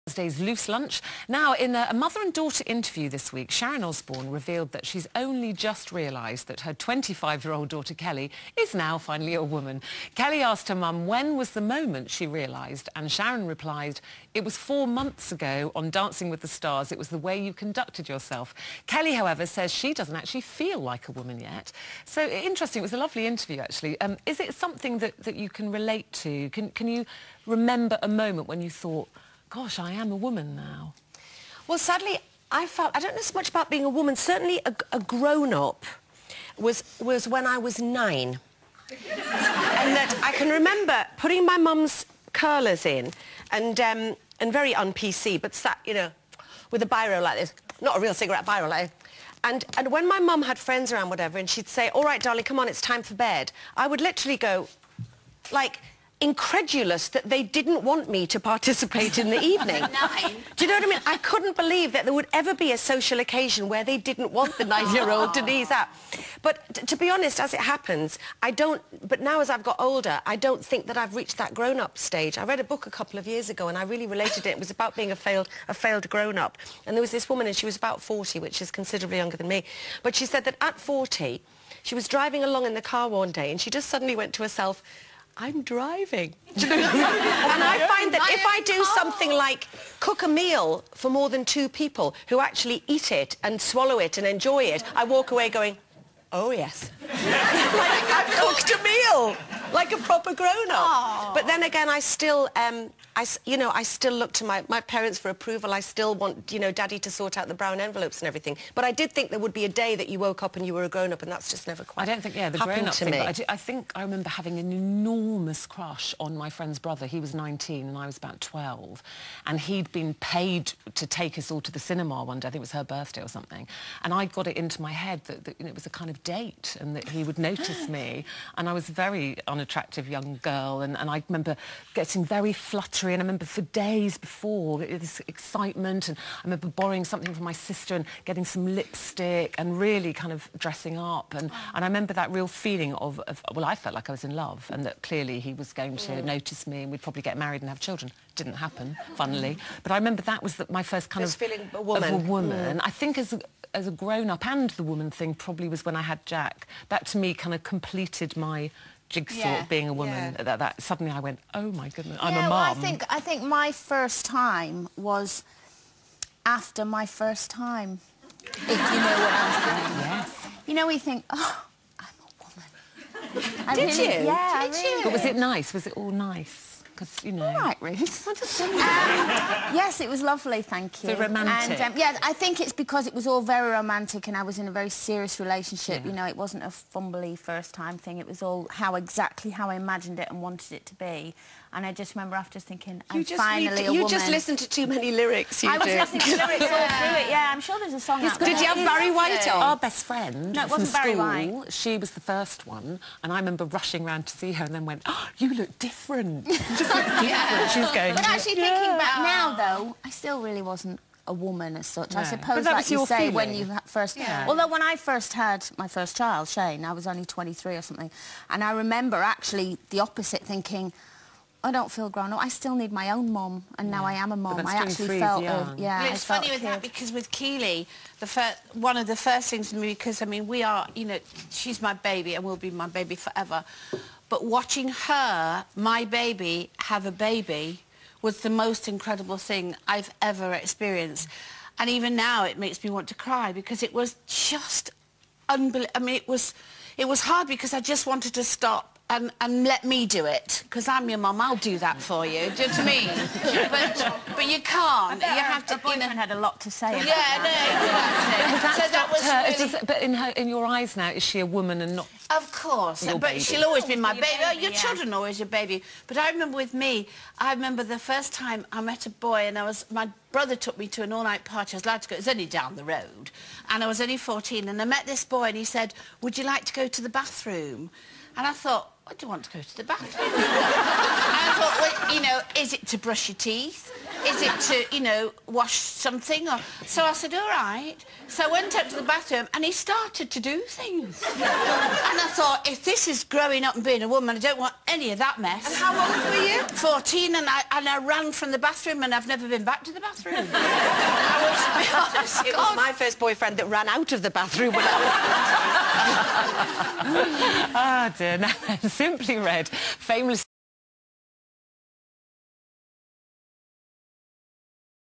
Thursday's Loose Lunch. Now, in a mother and daughter interview this week, Sharon Osbourne revealed that she's only just realised that her 25-year-old daughter Kelly is now finally a woman. Kelly asked her mum when was the moment she realised, and Sharon replied, "It was 4 months ago on Dancing with the Stars. It was the way you conducted yourself." Kelly, however, says she doesn't actually feel like a woman yet. So, interesting. It was a lovely interview, actually. Is it something that you can relate to? Can you remember a moment when you thought, gosh, I am a woman now? Well, sadly, I don't know so much about being a woman. Certainly a grown-up was when I was 9. And that I can remember putting my mum's curlers in and very un-PC, but sat, you know, with a biro like this. Not a real cigarette biro, like this. And when my mum had friends around, whatever, and she'd say, "All right, darling, come on, it's time for bed," I would literally go, like, incredulous that they didn't want me to participate in the evening. 9. Do you know what I mean? I couldn't believe that there would ever be a social occasion where they didn't want the 9-year-old Denise out. But to be honest, as it happens, but now as I've got older, I don't think that I've reached that grown-up stage. I read a book a couple of years ago and I really related it. It was about being a failed grown-up. And there was this woman and she was about 40, which is considerably younger than me. But she said that at 40, she was driving along in the car one day and she just suddenly went to herself, "I'm driving." And I find that if I do something like cook a meal for more than 2 people who actually eat it and swallow it and enjoy it, I walk away going, "Oh, yes." Like I've cooked a meal, like a proper grown-up. But then again, I still, I still look to my parents for approval. I still want, you know, Daddy to sort out the brown envelopes and everything. But I did think there would be a day that you woke up and you were a grown-up, and that's just never quite I don't think, yeah, the grown-up thing. But I think I remember having an enormous crush on my friend's brother. He was 19 and I was about 12. And he'd been paid to take us all to the cinema one day. I think it was her birthday or something. And I got it into my head that you know, it was a kind of date and that he would notice me. And I was a very unattractive young girl. And I remember getting very fluttery. And I remember for days before, this excitement. And I remember borrowing something from my sister and getting some lipstick and really kind of dressing up. And I remember that real feeling of, well, I felt like I was in love and that clearly he was going to notice me and we'd probably get married and have children. Didn't happen, funnily. But I remember that was my first kind of feeling of a woman. I think as a grown-up, and the woman thing probably was when I had Jack. That, to me, kind of completed my jigsaw of being a woman. That suddenly I went, oh, my goodness, I'm a mum. Well, I think my first time was after my first time, if you know what I'm saying. Yes. You know, we think, oh, I'm a woman. Did you? Yeah, Did you? But was it nice? Was it all nice? Because, you know... All right, Ruth. Yes, it was lovely, thank you. So romantic. And, yeah, I think it's because it was all very romantic and I was in a very serious relationship. Yeah. You know, it wasn't a fumbly first-time thing. It was all exactly how I imagined it and wanted it to be. And I just remember after thinking, I'm finally a woman. You just listened to too many lyrics, I was listening to lyrics all through it, yeah. I'm sure there's a song out there. Did you have Barry White on? Our best friend No, it wasn't from Barry school, White. she was the first one, and I remember rushing round to see her and then went, "Oh, you look different." Just look different. She was going... But actually, thinking back now, though, I still really wasn't a woman as such. No. I suppose, that like was you your say, feeling. when you first... Yeah. Although when I first had my first child, Shane, I was only 23 or something, and I remember actually the opposite, thinking, I don't feel grown up. I still need my own mum, and now I am a mum. I actually felt Well, it's funny with that because with Keely, one of the first things to me, because I mean we are, you know, she's my baby and will be my baby forever. But watching her, my baby, have a baby was the most incredible thing I've ever experienced. And even now it makes me want to cry because it was just unbelievable. I mean, it was hard because I just wanted to stop and let me do it, because I'm your mum. I'll do that for you. Do you know what I mean? But you can't. You have to. Her boyfriend had a lot to say about Has that. that stopped her? But in your eyes now, is she a woman and not... Of course, Your but baby. she'll always be my baby. baby, Oh, your yeah. children are always your baby. But I remember with me, I remember the first time I met a boy and my brother took me to an all-night party. I was allowed to go. It was only down the road. And I was only 14 and I met this boy and he said, "Would you like to go to the bathroom?" And I thought, I do want to go to the bathroom. And I thought, well, you know, is it to brush your teeth? is it to, you know, wash something? Or... So I said, all right. So I went up to the bathroom and he started to do things. And I thought, if this is growing up and being a woman, I don't want any of that mess. And how old were you? 14, and I ran from the bathroom and I've never been back to the bathroom. I was, to be honest, it was my first boyfriend that ran out of the bathroom when I was... Ah, dear. Now, Simply Red, famously...